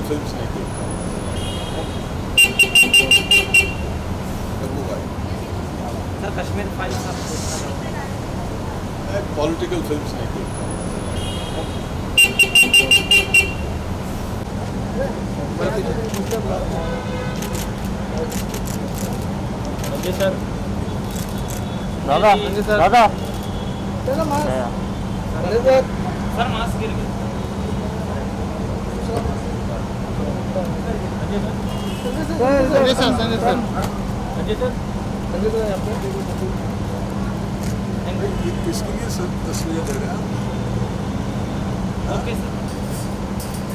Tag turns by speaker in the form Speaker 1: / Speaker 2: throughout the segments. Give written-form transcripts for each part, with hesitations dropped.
Speaker 1: Films नहीं देखता भाई।
Speaker 2: सर कश्मीर फाइल्स आप देखना चाहते हैं?
Speaker 1: मैं पॉलिटिकल फिल्म्स नहीं देखता।
Speaker 2: जी सर।
Speaker 3: दादा दादा
Speaker 2: सर मास्क गिर गया।
Speaker 3: Sanjay sir
Speaker 2: Sanjay sir.
Speaker 1: ये किसके लिए सब तस्वीरें दे रहे हैं?
Speaker 2: Okay sir.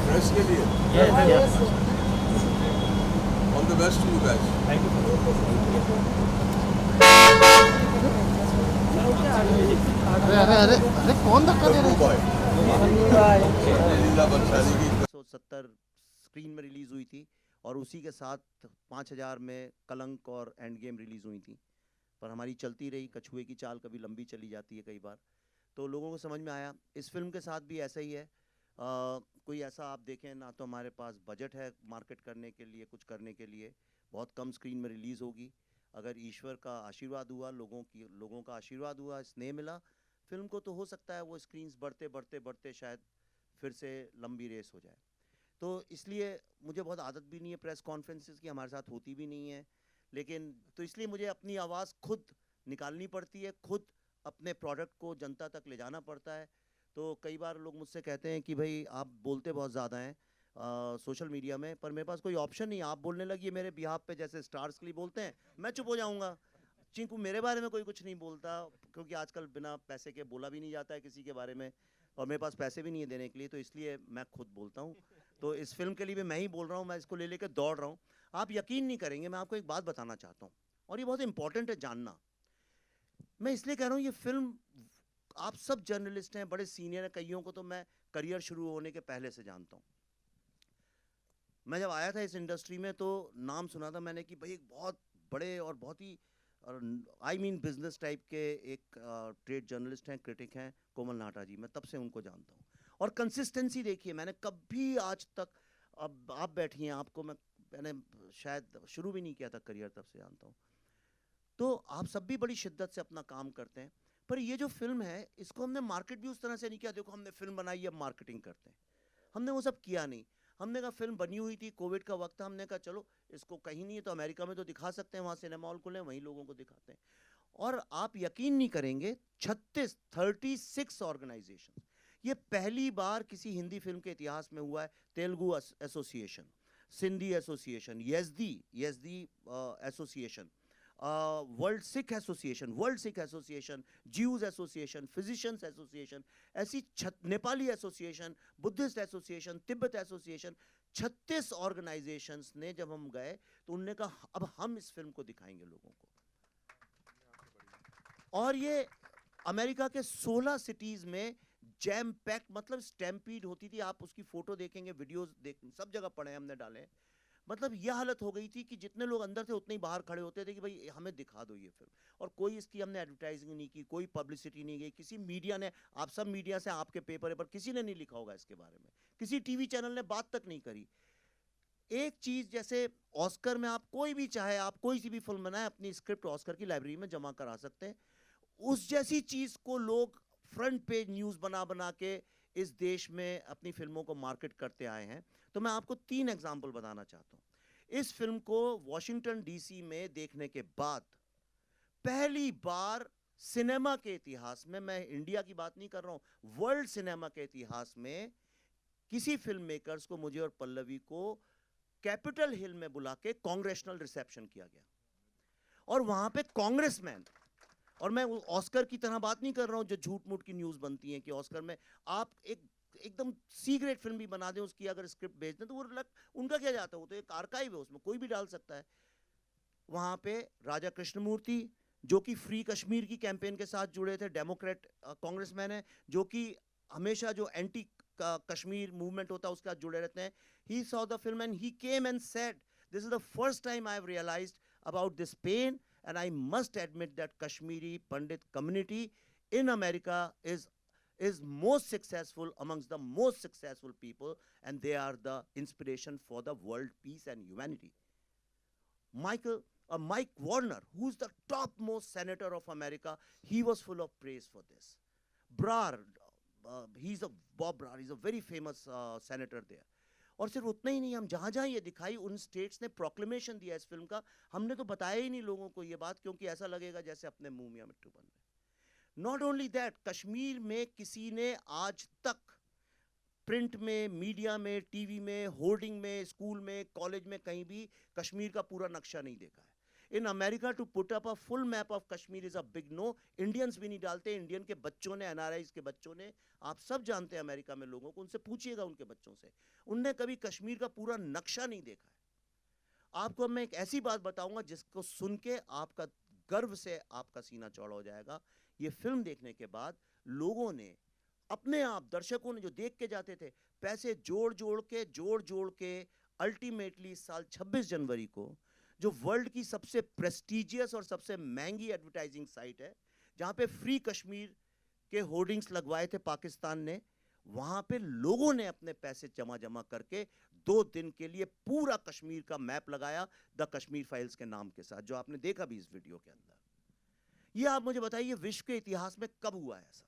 Speaker 1: प्रेस के लिए। All the best to you guys.
Speaker 2: Thank you.
Speaker 3: अरे अरे अरे अरे कौन धक्का दे रहा है?
Speaker 1: बॉय लीला बंसाली की
Speaker 4: 170 स्क्रीन में रिलीज़ हुई थी और उसी के साथ 5000 में कलंक और एंड गेम रिलीज़ हुई थी, पर हमारी चलती रही। कछुए की चाल कभी लंबी चली जाती है कई बार, तो लोगों को समझ में आया। इस फिल्म के साथ भी ऐसा ही है। कोई ऐसा आप देखें ना, तो हमारे पास बजट है मार्केट करने के लिए, कुछ करने के लिए। बहुत कम स्क्रीन में रिलीज़ होगी। अगर ईश्वर का आशीर्वाद हुआ, लोगों का आशीर्वाद हुआ, स्नेह मिला फिल्म को, तो हो सकता है वो स्क्रीन्स बढ़ते बढ़ते बढ़ते शायद फिर से लंबी रेस हो जाए। तो इसलिए मुझे बहुत आदत भी नहीं है प्रेस कॉन्फ्रेंसेस की, हमारे साथ होती भी नहीं है, लेकिन तो इसलिए मुझे अपनी आवाज़ खुद निकालनी पड़ती है, खुद अपने प्रोडक्ट को जनता तक ले जाना पड़ता है। तो कई बार लोग मुझसे कहते हैं कि भाई आप बोलते बहुत ज़्यादा हैं सोशल मीडिया में, पर मेरे पास कोई ऑप्शन नहीं। आप बोलने लगी मेरे बिहाफ पे, जैसे स्टार्स के लिए बोलते हैं, मैं चुप हो जाऊँगा। चिंकू मेरे बारे में कोई कुछ नहीं बोलता, क्योंकि आजकल बिना पैसे के बोला भी नहीं जाता है किसी के बारे में, और मेरे पास पैसे भी नहीं है देने के लिए, तो इसलिए मैं खुद बोलता हूँ। तो इस फिल्म के लिए भी मैं ही बोल रहा हूँ, मैं इसको ले लेकर दौड़ रहा हूँ। आप यकीन नहीं करेंगे, मैं आपको एक बात बताना चाहता हूँ, और ये बहुत इंपॉर्टेंट है जानना। मैं इसलिए कह रहा हूँ, ये फिल्म, आप सब जर्नलिस्ट हैं, बड़े सीनियर हैं, कईयों को तो मैं करियर शुरू होने के पहले से जानता हूँ। मैं जब आया था इस इंडस्ट्री में तो नाम सुना था मैंने कि भाई एक बहुत बड़े और बहुत ही बिजनेस टाइप के एक ट्रेड जर्नलिस्ट हैं, क्रिटिक हैं, कोमल नाहटा जी। मैं तब से उनको जानता हूँ, और कंसिस्टेंसी देखिए, मैंने कभी आज तक, अब आप बैठी हैं, आपको मैंने शायद शुरू भी नहीं किया था करियर, तब से जानता हूँ। तो आप सब भी बड़ी शिद्दत से अपना काम करते हैं, पर ये जो फिल्म है इसको हमने मार्केट भी उस तरह से नहीं किया। देखो हमने फिल्म बनाई, अब मार्केटिंग करते हैं, हमने वो सब किया नहीं। हमने कहा फिल्म बनी हुई थी, कोविड का वक्त था, हमने कहा चलो इसको कहीं नहीं है तो अमेरिका में तो दिखा सकते हैं, वहाँ सिनेमा हॉल खुले, वहीं लोगों को दिखाते हैं। और आप यकीन नहीं करेंगे, 36 ऑर्गेनाइजेशन, ये पहली बार किसी हिंदी फिल्म के इतिहास में हुआ है। Telugu association, Sindhi association, Yazdi association, world Sikh association, Jews association, physicians association, ऐसी Nepali association, Buddhist association, Tibet association, 36 organisations ने, जब हम गए तो उन्होंने कहा अब हम इस फिल्म को दिखाएंगे लोगों को। और ये अमेरिका के 16 सिटीज में जैम पैक, मतलब स्टैम्पीड होती थी। आप उसकी फोटो देखेंगे, वीडियोस सब जगह पड़े हमने डाले। मतलब यह हालत हो गई थी कि जितने लोग अंदर थे उतने ही बाहर खड़े होते थे कि भाई हमें दिखा दो ये फिल्म। और कोई इसकी हमने एडवर्टाइजिंग नहीं की, कोई पब्लिसिटी नहीं गई, किसी मीडिया ने, आप सब मीडिया से, आपके पेपर पर किसी ने नहीं लिखा होगा इसके बारे में, किसी टीवी चैनल ने बात तक नहीं करी। एक चीज, जैसे ऑस्कर में आप कोई भी चाहे, आप कोई सी भी फिल्म बनाए, अपनी स्क्रिप्ट ऑस्कर की लाइब्रेरी में जमा करा सकते हैं। उस जैसी चीज को लोग फ्रंट पेज न्यूज बना बना के इस देश में अपनी फिल्मों को मार्केट करते आए हैं। तो मैं आपको 3 एग्जाम्पल बताना चाहता हूँ। इस फिल्म को वॉशिंगटन डीसी में देखने के बाद पहली बार सिनेमा के इतिहास में, मैं इंडिया की बात नहीं कर रहा हूं, वर्ल्ड सिनेमा के इतिहास में किसी फिल्म मेकर्स को, मुझे और पल्लवी को, कैपिटल हिल में बुला के कांग्रेशनल रिसेप्शन किया गया। और वहां पे कांग्रेसमैन, और मैं ऑस्कर की तरह बात नहीं कर रहा हूं जो झूठ मूठ की न्यूज बनती है कि ऑस्कर में आप एकदम सी ग्रेड फिल्म भी बना दें, उसकी अगर स्क्रिप्ट भेज दें तो वो उनका क्या जाता है, वो तो एक आर्काइव है, उसमें कोई भी डाल सकता है। वहां पे राजा कृष्णमूर्ति, जो कि फ्री कश्मीर की कैंपेन के साथ जुड़े थे, डेमोक्रेट कांग्रेसमैन है, जो कि हमेशा जो एंटी कश्मीर मूवमेंट होता है उसके साथ जुड़े रहते हैं। He saw the film and he came and said, this is the first time I have realised about this pain, and I must admit that Kashmiri Pandit community in America is is most successful amongst the most successful people, and they are the inspiration for the world peace and humanity. Mike Warner, who's the topmost senator of America, he was full of praise for this. Bob Brar, he's a very famous senator there. और सिर्फ उतना ही नहीं, हम जहाँ जहाँ ये दिखाई उन स्टेट्स ने प्रोक्लेमेशन दिया इस फिल्म का, हमने तो बताया ही नहीं लोगों को ये बात, क्योंकि ऐसा लगेगा जैसे अपने मुंह में मिट्टू बन रहे। नॉट ओनली दैट, कश्मीर में किसी ने आज तक प्रिंट में, मीडिया में, टीवी में, होर्डिंग में, स्कूल में, कॉलेज में, कहीं भी कश्मीर का पूरा नक्शा नहीं देखा है। In America to put up a full map of Kashmir is a big no. Indians भी नहीं डालते, इंडियन के बच्चों ने, एनआरआईज के बच्चों ने, आप सब जानते हैं अमेरिका में लोगों को, उनसे पूछिएगा उनके बच्चों से, उनने कभी कश्मीर का पूरा नक्शा नहीं देखा है। आपको मैं एक ऐसी बात बताऊंगा जिसको सुन के आपका गर्व से आपका सीना चौड़ा हो जाएगा। ये फिल्म देखने के बाद लोगों ने अपने आप, दर्शकों ने जो देख के जाते थे, पैसे जोड़ जोड़ के अल्टीमेटली साल 26 जनवरी को, जो वर्ल्ड की सबसे प्रेस्टिजियस और सबसे महंगी एडवर्टाइजिंग साइट है, जहां पे फ्री कश्मीर के होर्डिंग्स लगवाए थे पाकिस्तान ने, वहां पे लोगों ने अपने पैसे जमा करके 2 दिन के लिए पूरा कश्मीर का मैप लगाया, द कश्मीर फाइल्स के नाम के साथ, जो आपने देखा भी इस वीडियो के अंदर। ये आप मुझे बताइए विश्व के इतिहास में कब हुआ है ऐसा?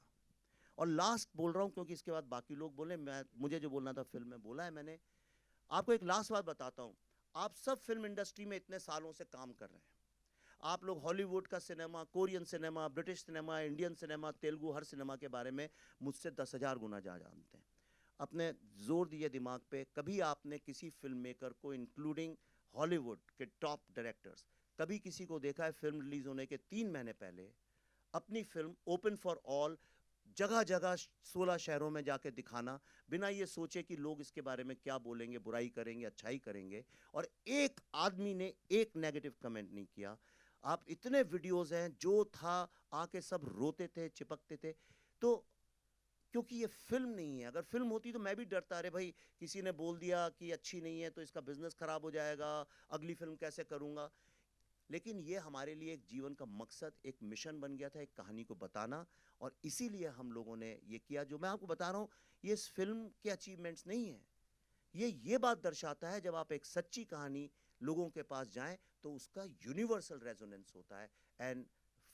Speaker 4: और लास्ट बोल रहा हूं क्योंकि इसके बाद बाकी लोग बोले, मुझे जो बोलना था फिल्म में बोला है मैंने। आपको एक लास्ट बात बताता हूं, आप सब फिल्म इंडस्ट्री में इतने सालों से काम कर रहे हैं, आप लोग हॉलीवुड का cinema, Korean cinema, British cinema, Indian cinema, Telugu, हर सिनेमा के बारे में मुझसे 10,000 गुना जानते हैं। अपने जोर दिए दिमाग पे, कभी आपने किसी फिल्म मेकर को, इंक्लूडिंग हॉलीवुड के टॉप डायरेक्टर्स, कभी किसी को देखा है फिल्म रिलीज होने के 3 महीने पहले अपनी फिल्म ओपन फॉर ऑल जगह जगह 16 शहरों में जाके दिखाना, बिना ये सोचे कि लोग इसके बारे में क्या बोलेंगे, बुराई करेंगे, अच्छाई करेंगे, और एक आदमी ने एक नेगेटिव कमेंट नहीं किया? आप इतने वीडियोस हैं, जो था आके सब रोते थे, चिपकते थे। तो क्योंकि ये फिल्म नहीं है, अगर फिल्म होती तो मैं भी डरता, अरे भाई किसी ने बोल दिया कि अच्छी नहीं है तो इसका बिजनेस खराब हो जाएगा, अगली फिल्म कैसे करूँगा। लेकिन ये हमारे लिए एक जीवन का मकसद, एक मिशन बन गया था, एक कहानी को बताना, और इसीलिए हम लोगों ने ये किया। जो मैं आपको बता रहा हूँ, ये इस फिल्म के अचीवमेंट्स नहीं है, ये बात दर्शाता है जब आप एक सच्ची कहानी लोगों के पास जाएं तो उसका यूनिवर्सल रेजोनेंस होता है। And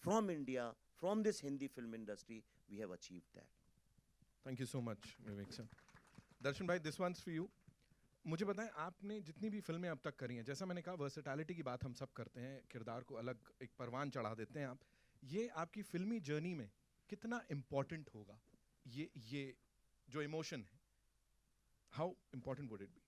Speaker 4: from India, from this Hindi film industry, we have achieved that.
Speaker 5: Thank you so much Vivek sir. Darshan भाई, दिस वंस फॉर यू। मुझे बताएं, आपने जितनी भी फिल्में अब तक करी हैं, जैसा मैंने कहा वर्सेटैलिटी की बात हम सब करते हैं, किरदार को अलग एक परवान चढ़ा देते हैं आप, ये आपकी फिल्मी जर्नी में कितना इम्पोर्टेंट होगा? ये जो इमोशन है, how important would it be?